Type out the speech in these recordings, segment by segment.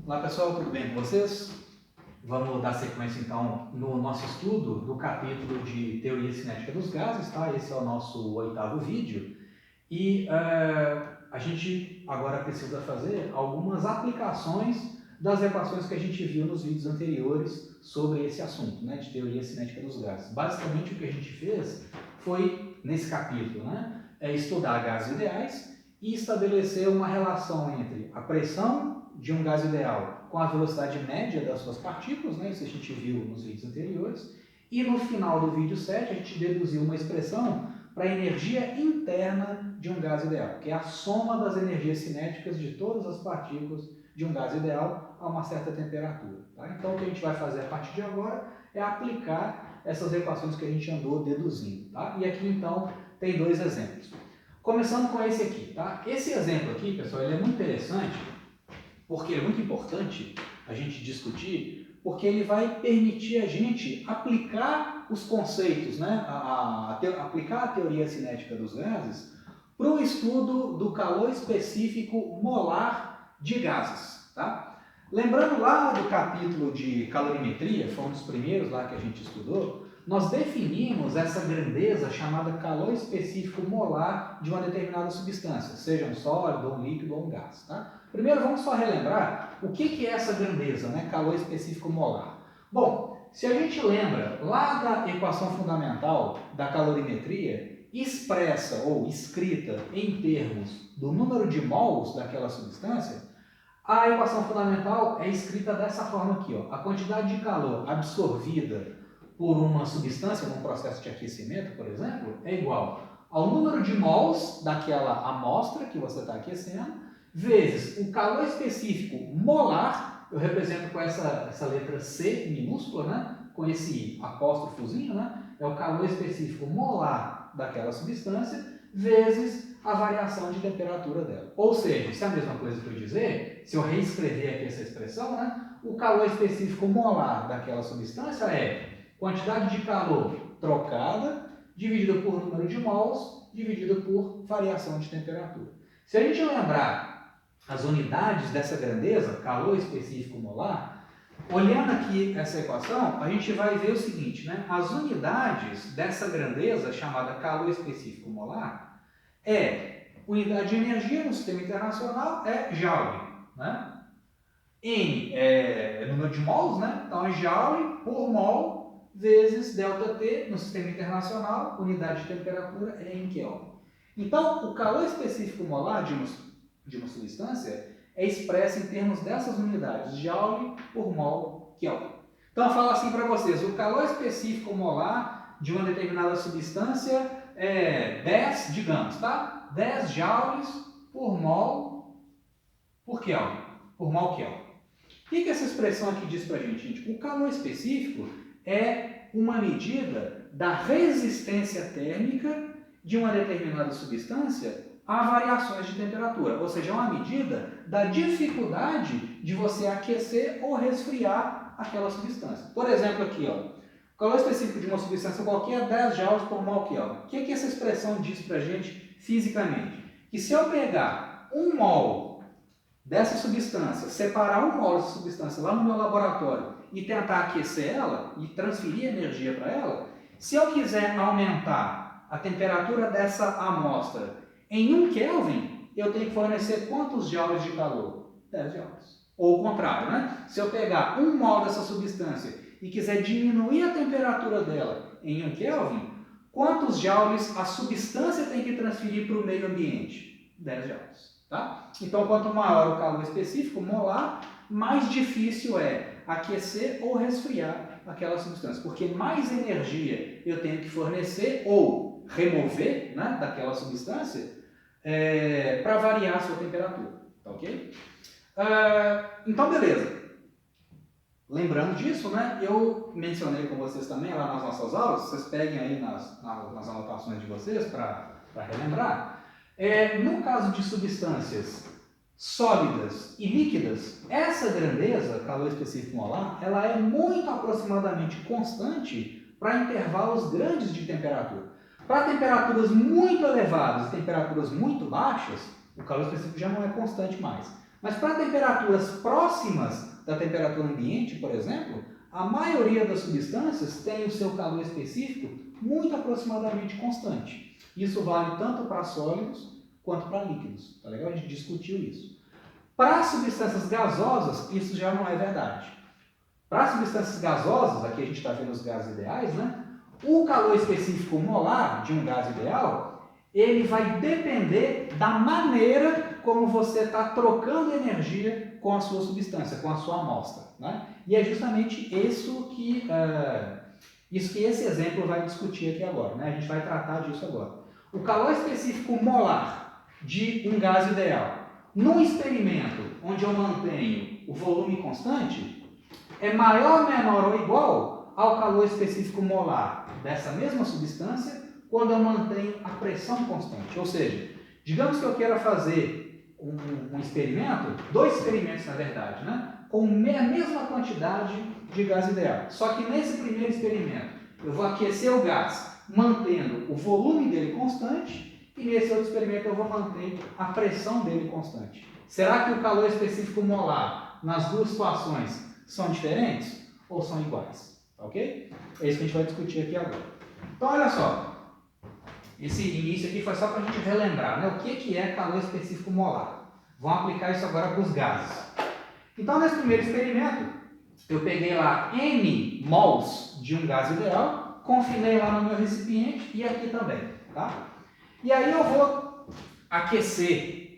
Olá pessoal, tudo bem com vocês? Vamos dar sequência então no nosso estudo do capítulo de Teoria Cinética dos Gases, tá? Esse é o nosso 8º vídeo e a gente agora precisa fazer algumas aplicações das equações que a gente viu nos vídeos anteriores sobre esse assunto, né, de Teoria Cinética dos Gases. Basicamente o que a gente fez foi, nesse capítulo, né, estudar gases ideais e estabelecer uma relação entre a pressão de um gás ideal com a velocidade média das suas partículas, né? Isso a gente viu nos vídeos anteriores, e no final do vídeo 7 a gente deduziu uma expressão para a energia interna de um gás ideal, que é a soma das energias cinéticas de todas as partículas de um gás ideal a uma certa temperatura. Tá? Então o que a gente vai fazer a partir de agora é aplicar essas equações que a gente andou deduzindo. Tá? E aqui então tem dois exemplos. Começando com esse aqui. Tá? Esse exemplo aqui, pessoal, ele é muito interessante, porque é muito importante a gente discutir, porque ele vai permitir a gente aplicar os conceitos, né? Aplicar a teoria cinética dos gases para o estudo do calor específico molar de gases. Tá? Lembrando lá do capítulo de calorimetria, foi um dos primeiros lá que a gente estudou, nós definimos essa grandeza chamada calor específico molar de uma determinada substância, seja um sólido, um líquido ou um gás. Tá? Primeiro vamos só relembrar o que é essa grandeza, né? Calor específico molar. Bom, se a gente lembra lá da equação fundamental da calorimetria, expressa ou escrita em termos do número de mols daquela substância, a equação fundamental é escrita dessa forma aqui, ó. A quantidade de calor absorvida por uma substância num processo de aquecimento, por exemplo, é igual ao número de mols daquela amostra que você está aquecendo, vezes o calor específico molar, eu represento com essa letra C minúscula, né? Com esse apóstrofozinho, né? É o calor específico molar daquela substância, vezes a variação de temperatura dela. Ou seja, isso é a mesma coisa que eu dizer, se eu reescrever aqui essa expressão, né? O calor específico molar daquela substância é quantidade de calor trocada, dividida por número de mols, dividida por variação de temperatura. Se a gente lembrar as unidades dessa grandeza, calor específico molar, olhando aqui essa equação, a gente vai ver o seguinte, né? As unidades dessa grandeza, chamada calor específico molar, unidade de energia no sistema internacional é Joule, né? N é número de mols, né? Então é Joule por mol vezes ΔT no sistema internacional, unidade de temperatura é em Kelvin. Então, o calor específico molar de uma substância é expresso em termos dessas unidades, Joule por mol Kelvin. Então, eu falo assim para vocês, o calor específico molar de uma determinada substância é 10, digamos, tá? 10 joules por mol por Kelvin, por mol Kelvin. O que essa expressão aqui diz para a gente? O calor específico é uma medida da resistência térmica de uma determinada substância a variações de temperatura, ou seja, é uma medida da dificuldade de você aquecer ou resfriar aquela substância. Por exemplo, aqui, ó, o calor específico de uma substância qualquer é 10 joules por mol Kelvin. O que essa expressão diz para a gente fisicamente? Que se eu pegar 1 mol dessa substância, separar 1 mol dessa substância lá no meu laboratório e tentar aquecer ela e transferir energia para ela, se eu quiser aumentar a temperatura dessa amostra em 1 Kelvin, eu tenho que fornecer quantos joules de calor? 10 joules. Ou o contrário, né? Se eu pegar 1 mol dessa substância e quiser diminuir a temperatura dela em 1 Kelvin, quantos joules a substância tem que transferir para o meio ambiente? 10 joules. Tá? Então, quanto maior o calor específico molar, mais difícil é aquecer ou resfriar aquela substância, porque mais energia eu tenho que fornecer ou remover, né, daquela substância para variar a sua temperatura. Tá, ok? Então, beleza. Lembrando disso, né, eu mencionei com vocês também lá nas nossas aulas, vocês peguem aí nas anotações de vocês para relembrar. No caso de substâncias sólidas e líquidas, essa grandeza, calor específico molar, ela é muito aproximadamente constante para intervalos grandes de temperatura. Para temperaturas muito elevadas e temperaturas muito baixas, o calor específico já não é constante mais. Mas para temperaturas próximas da temperatura ambiente, por exemplo, a maioria das substâncias tem o seu calor específico muito aproximadamente constante. Isso vale tanto para sólidos quanto para líquidos. Tá legal? A gente discutiu isso. Para substâncias gasosas, isso já não é verdade. Para substâncias gasosas, aqui a gente está vendo os gases ideais, né? O calor específico molar de um gás ideal, ele vai depender da maneira como você está trocando energia com a sua substância, com a sua amostra, né? E é justamente isso que esse exemplo vai discutir aqui agora, né? A gente vai tratar disso agora. O calor específico molar de um gás ideal, num experimento onde eu mantenho o volume constante, é maior, menor ou igual ao calor específico molar dessa mesma substância quando eu mantenho a pressão constante. Ou seja, digamos que eu queira fazer um experimento, 2 experimentos na verdade, né? Com a mesma quantidade de gás ideal. Só que nesse primeiro experimento eu vou aquecer o gás mantendo o volume dele constante e nesse outro experimento eu vou manter a pressão dele constante. Será que o calor específico molar nas duas situações são diferentes ou são iguais? Ok? É isso que a gente vai discutir aqui agora. Então, olha só. Esse início aqui foi só para a gente relembrar, né? O que é calor específico molar. Vamos aplicar isso agora para os gases. Então, nesse primeiro experimento, eu peguei lá N mols de um gás ideal, confinei lá no meu recipiente e aqui também. Tá? E aí eu vou aquecer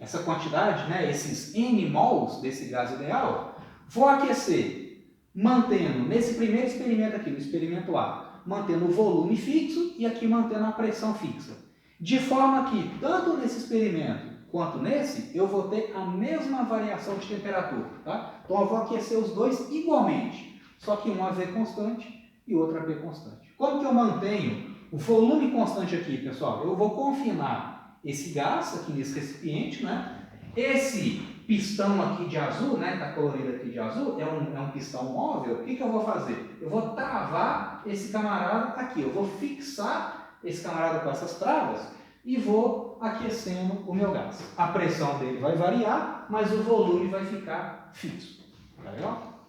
essa quantidade, né? Esses N mols desse gás ideal. Vou aquecer, mantendo, nesse primeiro experimento aqui, no experimento A, mantendo o volume fixo e aqui mantendo a pressão fixa. De forma que, tanto nesse experimento quanto nesse, eu vou ter a mesma variação de temperatura. Tá? Então eu vou aquecer os dois igualmente, só que um a V constante e outro a B constante. Como que eu mantenho o volume constante aqui, pessoal? Eu vou confinar esse gás aqui nesse recipiente, né? Esse pistão aqui de azul, né, está colorido aqui de azul, é um pistão móvel. O que eu vou fazer? Eu vou travar esse camarada aqui, eu vou fixar esse camarada com essas travas e vou aquecendo o meu gás. A pressão dele vai variar, mas o volume vai ficar fixo. Tá legal?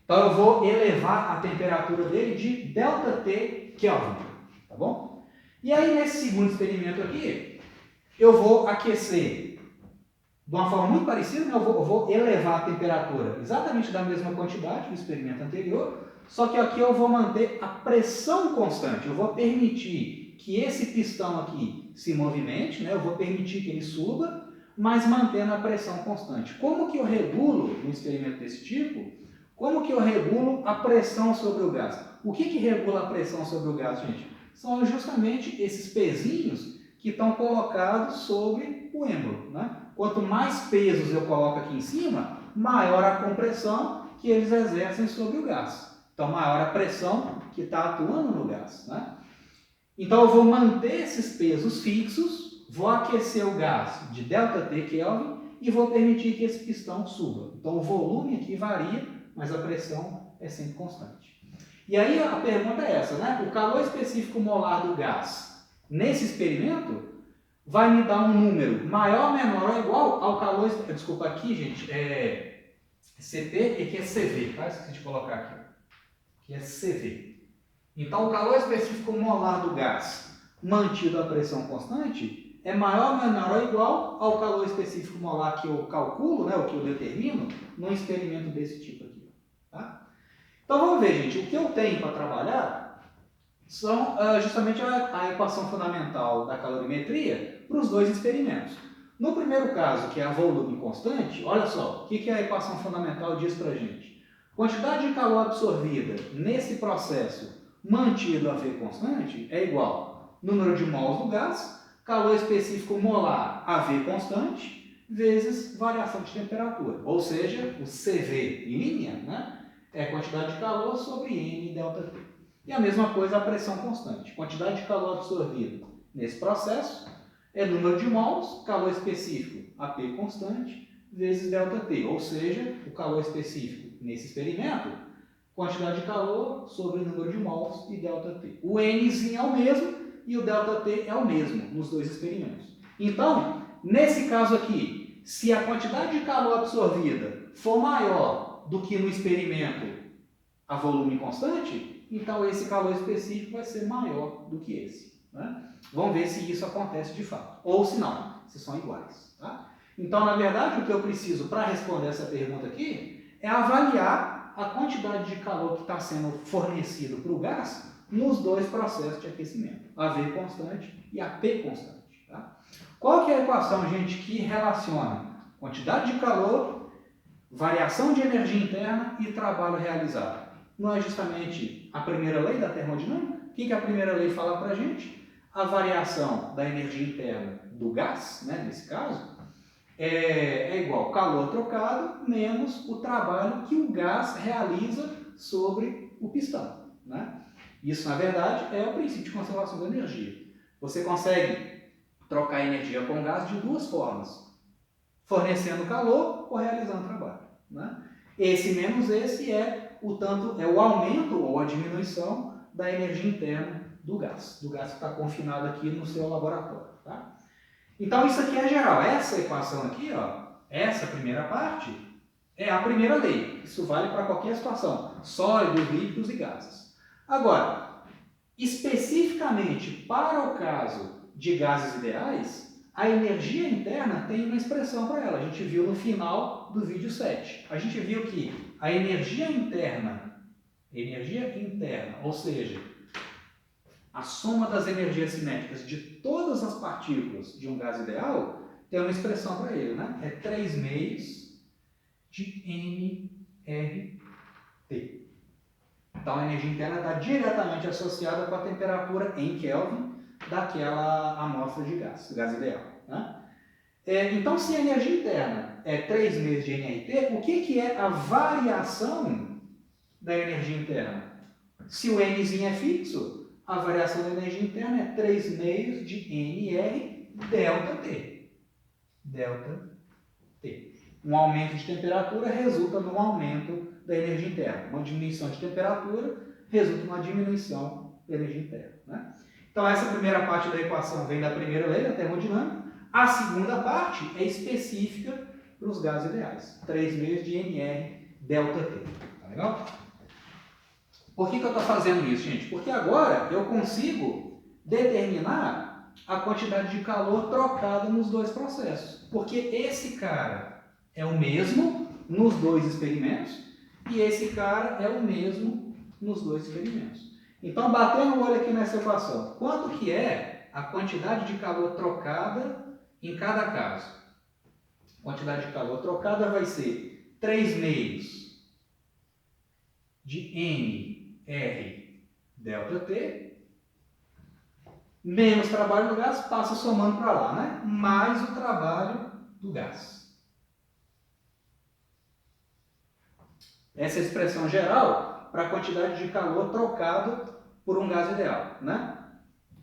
Então eu vou elevar a temperatura dele de ΔT Kelvin, tá bom? E aí nesse segundo experimento aqui, eu vou aquecer de uma forma muito parecida, né? Eu vou elevar a temperatura exatamente da mesma quantidade do experimento anterior, só que aqui eu vou manter a pressão constante. Eu vou permitir que esse pistão aqui se movimente, né? Eu vou permitir que ele suba, mas mantendo a pressão constante. Como que eu regulo, num experimento desse tipo, como que eu regulo a pressão sobre o gás? O que regula a pressão sobre o gás, gente? São justamente esses pezinhos que estão colocados sobre o êmbolo, né? Quanto mais pesos eu coloco aqui em cima, maior a compressão que eles exercem sobre o gás. Então, maior a pressão que está atuando no gás, né? Então, eu vou manter esses pesos fixos, vou aquecer o gás de ΔT Kelvin e vou permitir que esse pistão suba. Então, o volume aqui varia, mas a pressão é sempre constante. E aí a pergunta é essa, né? O calor específico molar do gás, nesse experimento, vai me dar um número maior, menor ou igual ao calor... Desculpa, aqui, gente, é CP e aqui é CV, tá? Esqueci de colocar aqui. Aqui é CV. Então, o calor específico molar do gás, mantido a pressão constante, é maior, menor ou igual ao calor específico molar que eu calculo, né, o que eu determino, num experimento desse tipo aqui. Tá? Então, vamos ver, gente. O que eu tenho para trabalhar são justamente a equação fundamental da calorimetria para os dois experimentos. No primeiro caso, que é a volume constante, olha só, o que a equação fundamental diz para a gente? Quantidade de calor absorvida nesse processo mantido a V constante é igual número de mols do gás, calor específico molar a V constante, vezes variação de temperatura. Ou seja, o CV em linha, né, é quantidade de calor sobre N ΔT. E a mesma coisa a pressão constante. Quantidade de calor absorvido nesse processo é número de mols, calor específico, AP constante, vezes ΔT. Ou seja, o calor específico nesse experimento, quantidade de calor sobre o número de mols e ΔT. O Nzinho é o mesmo e o ΔT é o mesmo nos dois experimentos. Então, nesse caso aqui, se a quantidade de calor absorvida for maior do que no experimento a volume constante, então esse calor específico vai ser maior do que esse. Né? Vamos ver se isso acontece de fato, ou se não, se são iguais. Tá? Então, na verdade, o que eu preciso para responder essa pergunta aqui é avaliar a quantidade de calor que está sendo fornecido para o gás nos dois processos de aquecimento, a V constante e a P constante. Tá? Qual que é a equação, gente, que relaciona quantidade de calor, variação de energia interna e trabalho realizado? Não é justamente a primeira lei da termodinâmica? O que a primeira lei fala para a gente? A variação da energia interna do gás, né, nesse caso, é igual calor trocado menos o trabalho que o gás realiza sobre o pistão. Né? Isso, na verdade, é o princípio de conservação da energia. Você consegue trocar energia com gás de duas formas, fornecendo calor ou realizando trabalho. Né? Esse menos esse é o aumento ou a diminuição da energia interna do gás que está confinado aqui no seu laboratório. Tá? Então, isso aqui é geral. Essa equação aqui, ó, essa primeira parte, é a primeira lei. Isso vale para qualquer situação, sólidos, líquidos e gases. Agora, especificamente para o caso de gases ideais, a energia interna tem uma expressão para ela. A gente viu no final do vídeo 7. A gente viu que a energia interna, ou seja, a soma das energias cinéticas de todas as partículas de um gás ideal, tem uma expressão para ele, né? É 3 meios de nRT. Então, a energia interna está diretamente associada com a temperatura em Kelvin daquela amostra de gás ideal. Né? Então, se a energia interna é 3 meios de nRT, o que é a variação da energia interna? Se o Nzinho é fixo, a variação da energia interna é 3 meios de NR delta T. Delta T. Um aumento de temperatura resulta num aumento da energia interna. Uma diminuição de temperatura resulta numa diminuição da energia interna. Né? Então, essa primeira parte da equação vem da primeira lei da termodinâmica. A segunda parte é específica para os gases ideais. 3 meios de NR delta T. Tá legal? Por que eu estou fazendo isso, gente? Porque agora eu consigo determinar a quantidade de calor trocada nos dois processos. Porque esse cara é o mesmo nos dois experimentos e esse cara é o mesmo nos dois experimentos. Então, batendo o olho aqui nessa equação, quanto que é a quantidade de calor trocada em cada caso? A quantidade de calor trocada vai ser 3 meios de NR delta T, menos trabalho do gás, passa somando para lá, né? Mais o trabalho do gás. Essa é a expressão geral para a quantidade de calor trocado por um gás ideal, né?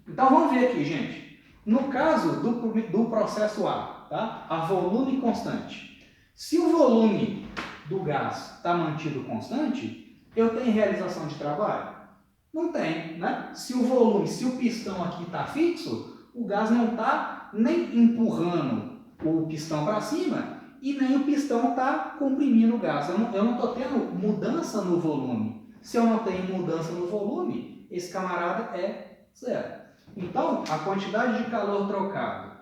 Então vamos ver aqui, gente. No caso do processo A, tá? A volume constante. Se o volume do gás está mantido constante, eu tenho realização de trabalho? Não tem, né? Se o pistão aqui está fixo, o gás não está nem empurrando o pistão para cima e nem o pistão está comprimindo o gás. Eu não estou tendo mudança no volume. Se eu não tenho mudança no volume, esse camarada é zero. Então, a quantidade de calor trocado,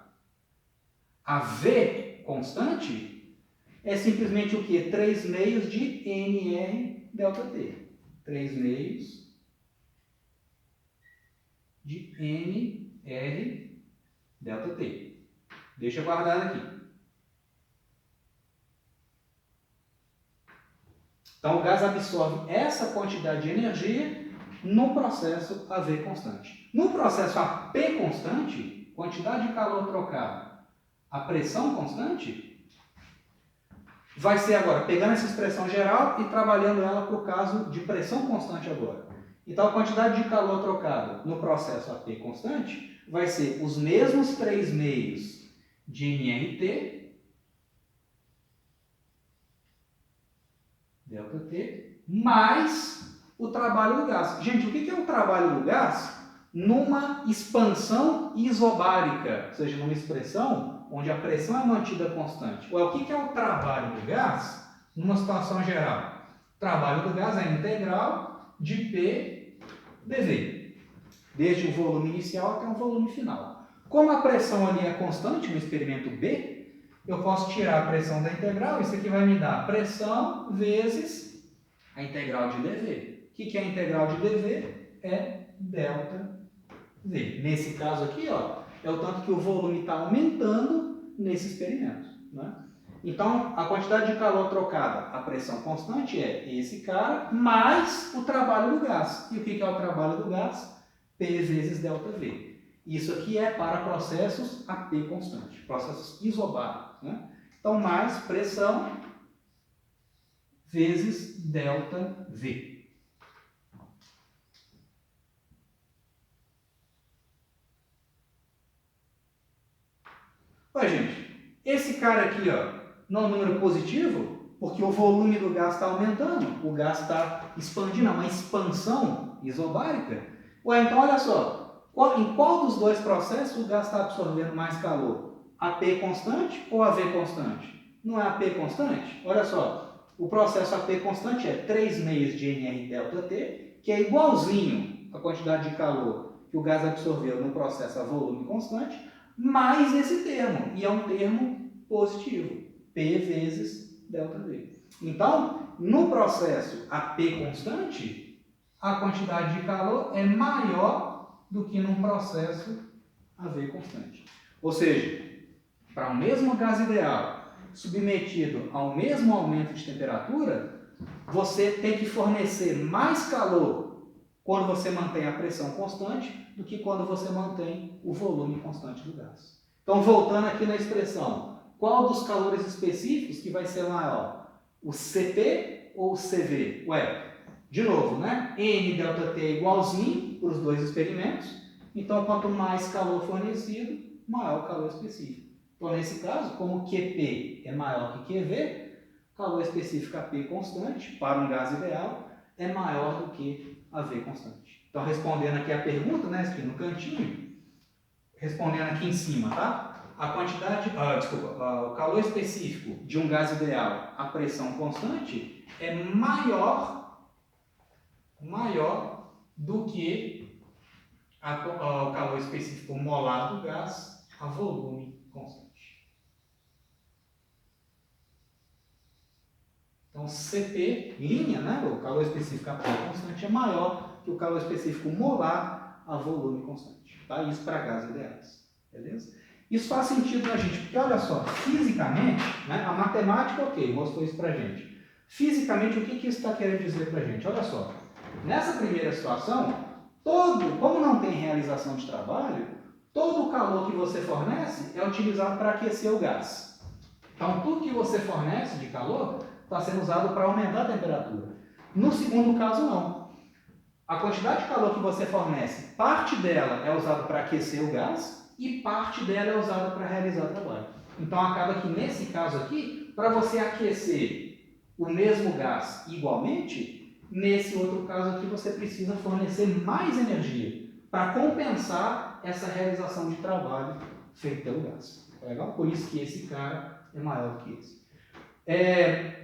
a V constante, é simplesmente o quê? 3 meios de NR delta T. 3 meios de NR delta T. Deixa guardado aqui. Então, o gás absorve essa quantidade de energia no processo AV constante. No processo AP constante, quantidade de calor trocada a pressão constante, vai ser agora, pegando essa expressão geral e trabalhando ela para o caso de pressão constante agora. Então, a quantidade de calor trocada no processo AP constante vai ser os mesmos 3 meios de nRT delta T, mais o trabalho do gás. Gente, o que é o trabalho do gás? Numa expansão isobárica, ou seja, numa expressão onde a pressão é mantida constante. Ué, o que é o trabalho do gás numa situação geral? O trabalho do gás é integral de P dV, desde o volume inicial até o volume final. Como a pressão ali é constante no experimento B, eu posso tirar a pressão da integral, isso aqui vai me dar pressão vezes a integral de dV. O que é a integral de dV? É ΔV. Nesse caso aqui, ó, é o tanto que o volume está aumentando nesse experimento, né? Então, a quantidade de calor trocada, a pressão constante é esse cara, mais o trabalho do gás. E o que é o trabalho do gás? P vezes ΔV. Isso aqui é para processos a P constante, processos isobáricos, né? Então, mais pressão vezes ΔV. Olha, gente, esse cara aqui, ó, não é um número positivo, porque o volume do gás está aumentando, o gás está expandindo, é uma expansão isobárica. Ué, então olha só, em qual dos dois processos o gás está absorvendo mais calor? A P constante ou a V constante? Não é a P constante? Olha só, o processo a P constante é 3 meios de nR ΔT, que é igualzinho a quantidade de calor que o gás absorveu no processo a volume constante, mais esse termo, e é um termo positivo, P vezes ΔV. Então, no processo a P constante, a quantidade de calor é maior do que num processo a V constante. Ou seja, para o mesmo gás ideal, submetido ao mesmo aumento de temperatura, você tem que fornecer mais calor quando você mantém a pressão constante do que quando você mantém o volume constante do gás. Então, voltando aqui na expressão, qual dos calores específicos que vai ser maior? O Cp ou o Cv? Ué, de novo, né? N ΔT é igualzinho para os dois experimentos, então quanto mais calor fornecido, maior o calor específico. Então, nesse caso, como Qp é maior que Qv, o calor específico a P constante, para um gás ideal, é maior do que a V constante. Então, respondendo aqui a pergunta, né, aqui no cantinho, respondendo aqui em cima, tá? A quantidade, o calor específico de um gás ideal a pressão constante é maior do que o calor específico molar do gás a volume constante. Então, Cp, linha, né, o calor específico a P constante é maior que o calor específico molar a volume constante. Tá? Isso para gases ideais. Beleza? Isso faz sentido na gente, porque olha só, fisicamente, né, a matemática, ok, mostrou isso para gente. Fisicamente, o que isso está querendo dizer para gente? Olha só, nessa primeira situação, como não tem realização de trabalho, todo o calor que você fornece é utilizado para aquecer o gás. Então, tudo que você fornece de calor está sendo usado para aumentar a temperatura. No segundo caso, não. A quantidade de calor que você fornece, parte dela é usada para aquecer o gás e parte dela é usada para realizar o trabalho. Então, acaba que nesse caso aqui, para você aquecer o mesmo gás igualmente, nesse outro caso aqui você precisa fornecer mais energia para compensar essa realização de trabalho feito pelo gás. Tá legal? Por isso que esse cara é maior do que esse.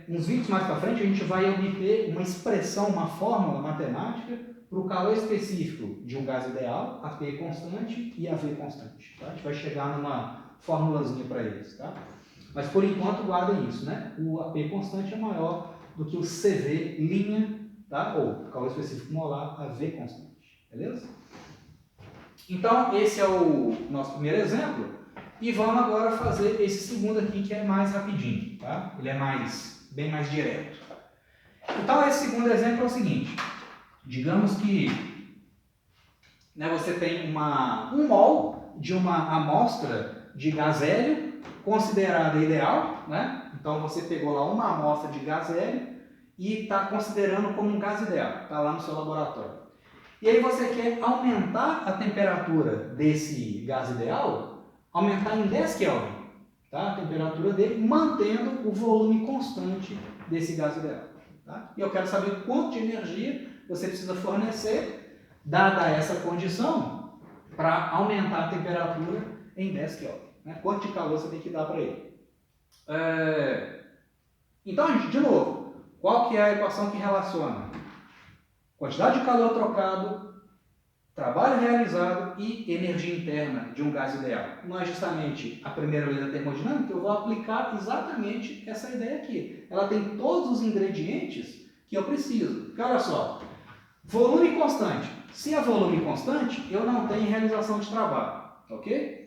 Uns vídeos mais para frente a gente vai obter uma expressão, uma fórmula matemática para o calor específico de um gás ideal, a P constante e a V constante. Tá? A gente vai chegar numa formulazinha para eles. Tá? Mas por enquanto guardem isso, né? O AP constante é maior do que o CV linha, tá? Ou calor específico molar, a V constante. Beleza? Então esse é o nosso primeiro exemplo. E vamos agora fazer esse segundo aqui, que é mais rapidinho, tá? Ele é bem mais direto. Então, esse segundo exemplo é o seguinte. Digamos que, né, você tem um mol de uma amostra de gás hélio considerada ideal, né? Então, você pegou lá uma amostra de gás hélio e está considerando como um gás ideal. Está lá no seu laboratório. E aí você quer aumentar a temperatura desse gás ideal, aumentar em 10 Kelvin, tá? A temperatura dele, mantendo o volume constante desse gás ideal. Tá? E eu quero saber quanto de energia você precisa fornecer, dada essa condição, para aumentar a temperatura em 10 Kelvin. né? Quanto de calor você tem que dar para ele. Então, gente, de novo, qual que é a equação que relaciona quantidade de calor trocado, trabalho realizado e energia interna de um gás ideal? Não é justamente a primeira lei da termodinâmica, eu vou aplicar exatamente essa ideia aqui. Ela tem todos os ingredientes que eu preciso. Porque olha só, volume constante. Se é volume constante, eu não tenho realização de trabalho, ok?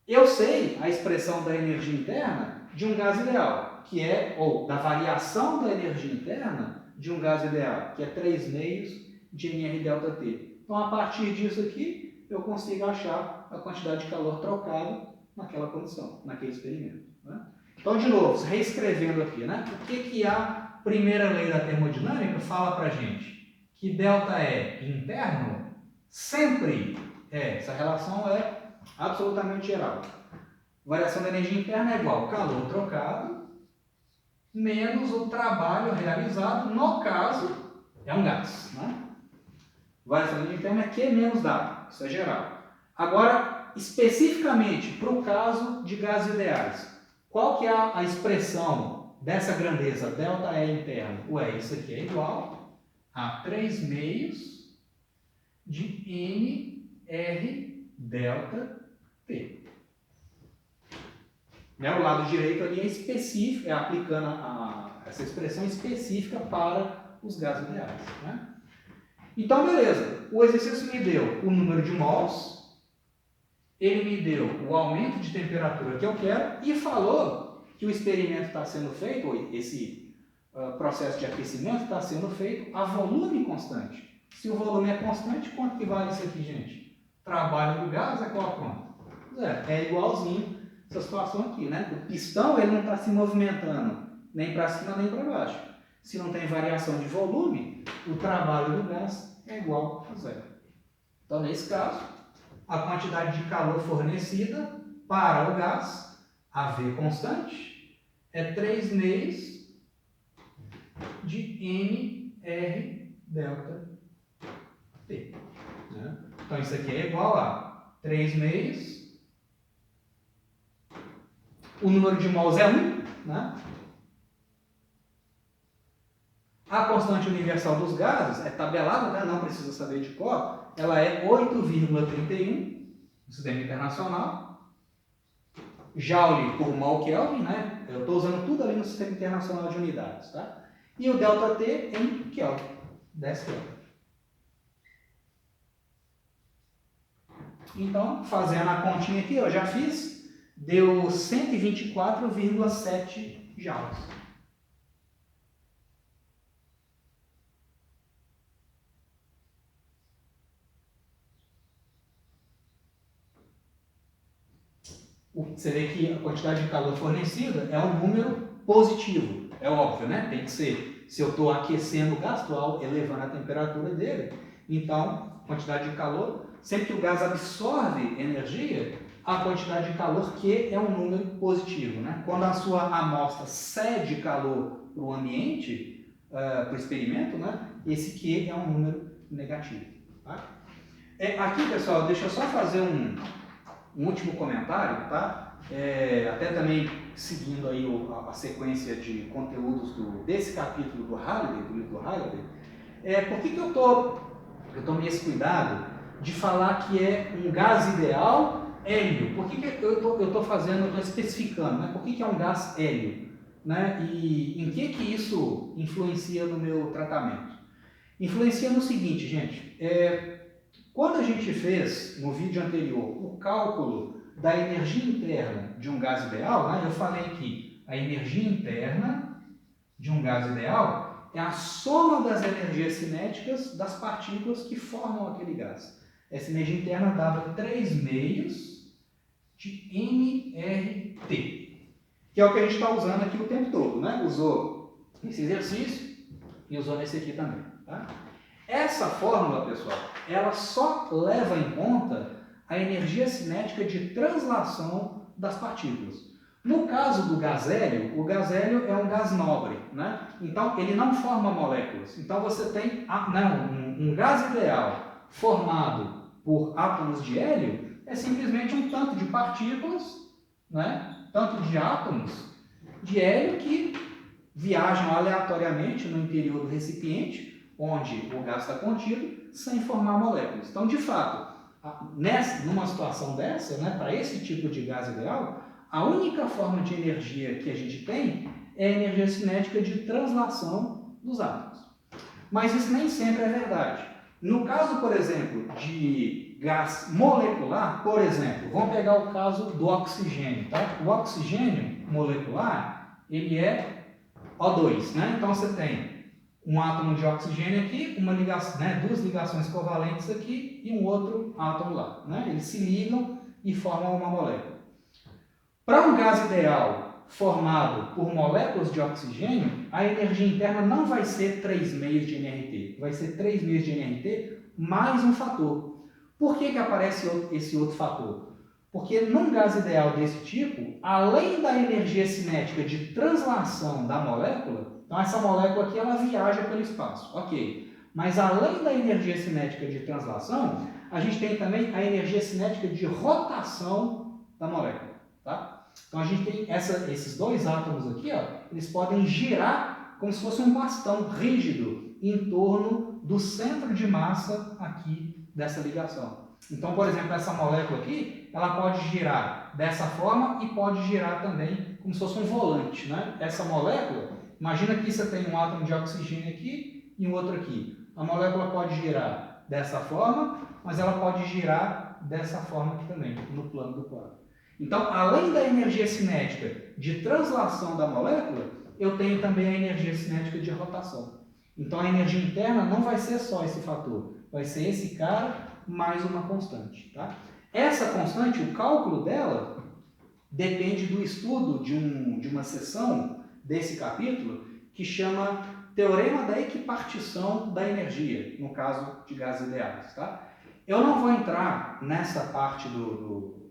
Eu sei a expressão da energia interna de um gás ideal, que é, ou da variação da energia interna de um gás ideal, que é 3 meios de nR delta T. Então, a partir disso aqui, eu consigo achar a quantidade de calor trocado naquela condição, naquele experimento, né? Então, de novo, reescrevendo aqui, né? O que a primeira lei da termodinâmica fala para a gente? Que ΔE interno sempre essa relação é absolutamente geral. Variação da energia interna é igual calor trocado menos o trabalho realizado, no caso, é um gás, né? Variação da energia interna é Q menos W, isso é geral. Agora, especificamente para o caso de gases ideais, qual que é a expressão dessa grandeza, ΔE interno? Ué, isso aqui é igual a 3 meios de nR delta T. Né? O lado direito ali é específico, é aplicando essa expressão específica para os gases ideais, né? Então, beleza. O exercício me deu o número de mols, ele me deu o aumento de temperatura que eu quero e falou que o experimento está sendo feito, ou esse processo de aquecimento está sendo feito a volume constante. Se o volume é constante, quanto que vale isso aqui, gente? Trabalho do gás é qual a conta? É igualzinho essa situação aqui, né? O pistão ele não está se movimentando nem para cima nem para baixo. Se não tem variação de volume, o trabalho do gás é igual a zero. Então, nesse caso, a quantidade de calor fornecida para o gás, AV constante, é 3 meios de nR delta T. Né? Então, isso aqui é igual a 3 meios. O número de mols é 1, né? A constante universal dos gases é tabelada, né? Não precisa saber de cor. Ela é 8,31 no sistema internacional. Joule por mol Kelvin, né? Eu estou usando tudo ali no sistema internacional de unidades, tá? E o delta T em Kelvin, 10 Kelvin. Então, fazendo a continha aqui, eu já fiz, deu 124,7 joules. Você vê que a quantidade de calor fornecida é um número positivo. É óbvio, né? Tem que ser. Se eu estou aquecendo o gás, estou elevando a temperatura dele, então, quantidade de calor, sempre que o gás absorve energia, a quantidade de calor Q é um número positivo, né? Quando a sua amostra cede calor para o ambiente, para o experimento, né? Esse Q é um número negativo. Tá? Aqui, pessoal, deixa eu só fazer um último comentário, tá? Até também seguindo aí a sequência de conteúdos desse capítulo do Halliday, do livro do Halliday. Por que eu tomei esse cuidado de falar que é um gás ideal hélio? Por que eu estou especificando, né? Por que é um gás hélio? Né? E em que isso influencia no meu tratamento? Influencia no seguinte, gente. Quando a gente fez, no vídeo anterior, o cálculo da energia interna de um gás ideal, né, eu falei que a energia interna de um gás ideal é a soma das energias cinéticas das partículas que formam aquele gás. Essa energia interna dava 3 meios de nRT, que é o que a gente está usando aqui o tempo todo, né? Usou nesse exercício e usou nesse aqui também, tá? Essa fórmula, pessoal, ela só leva em conta a energia cinética de translação das partículas. No caso do gás hélio, o gás hélio é um gás nobre, né? Então, ele não forma moléculas. Então, você tem um gás ideal formado por átomos de hélio é simplesmente um tanto de partículas, né? Tanto de átomos de hélio que viajam aleatoriamente no interior do recipiente, onde o gás está contido, sem formar moléculas. Então, de fato, numa situação dessa, né, para esse tipo de gás ideal, a única forma de energia que a gente tem é a energia cinética de translação dos átomos. Mas isso nem sempre é verdade. No caso, por exemplo, de gás molecular, por exemplo, vamos pegar o caso do oxigênio. Tá? O oxigênio molecular, ele é O2, né? Então você tem um átomo de oxigênio aqui, uma ligação, né, duas ligações covalentes aqui e um outro átomo lá. Né? Eles se ligam e formam uma molécula. Para um gás ideal formado por moléculas de oxigênio, a energia interna não vai ser 3 meios de nRT, vai ser 3 meios de nRT mais um fator. Por que aparece esse outro fator? Porque num gás ideal desse tipo, além da energia cinética de translação da molécula, então essa molécula aqui ela viaja pelo espaço, ok. Mas além da energia cinética de translação, a gente tem também a energia cinética de rotação da molécula. Tá? Então a gente tem esses dois átomos aqui, ó, eles podem girar como se fosse um bastão rígido em torno do centro de massa aqui dessa ligação. Então, por exemplo, essa molécula aqui, ela pode girar dessa forma e pode girar também como se fosse um volante. Né? Essa molécula, imagina que você tem um átomo de oxigênio aqui e um outro aqui. A molécula pode girar dessa forma, mas ela pode girar dessa forma aqui também, no plano do quadro. Então, além da energia cinética de translação da molécula, eu tenho também a energia cinética de rotação. Então, a energia interna não vai ser só esse fator, vai ser esse cara mais uma constante. Tá? Essa constante, o cálculo dela, depende do estudo de uma seção desse capítulo que chama Teorema da Equipartição da Energia, no caso de gases ideais. Tá? Eu não vou entrar nessa parte do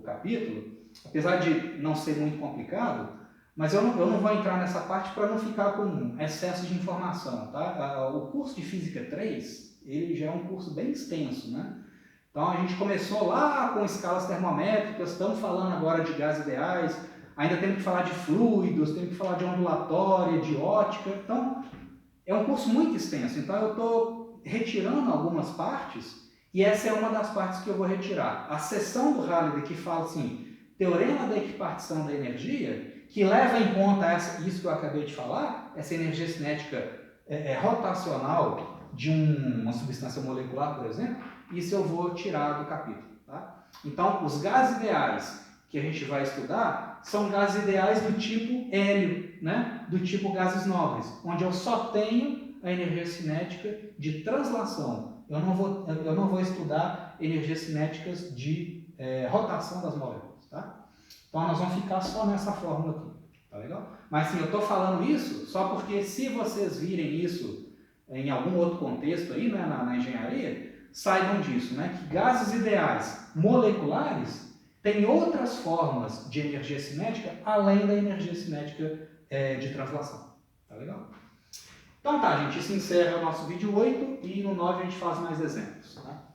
capítulo, apesar de não ser muito complicado, mas eu não vou entrar nessa parte para não ficar com excesso de informação. Tá? O curso de Física 3, ele já é um curso bem extenso, né? Então a gente começou lá com escalas termométricas, estamos falando agora de gases ideais, ainda temos que falar de fluidos, temos que falar de ondulatória, de ótica, então é um curso muito extenso, então eu estou retirando algumas partes. E essa é uma das partes que eu vou retirar. A seção do Halliday que fala assim, teorema da equipartição da energia, que leva em conta isso que eu acabei de falar, essa energia cinética rotacional de uma substância molecular, por exemplo, isso eu vou tirar do capítulo. Tá? Então, os gases ideais que a gente vai estudar são gases ideais do tipo hélio, né? Do tipo gases nobres, onde eu só tenho a energia cinética de translação. Eu não vou estudar energias cinéticas de rotação das moléculas. Tá? Então nós vamos ficar só nessa fórmula aqui. Tá legal? Mas sim, eu estou falando isso só porque se vocês virem isso em algum outro contexto aí, né, na engenharia, saibam disso, né? Que gases ideais moleculares têm outras formas de energia cinética além da energia cinética de translação. Tá legal? Então tá, gente, isso encerra o nosso vídeo 8 e no 9 a gente faz mais exemplos. Tá?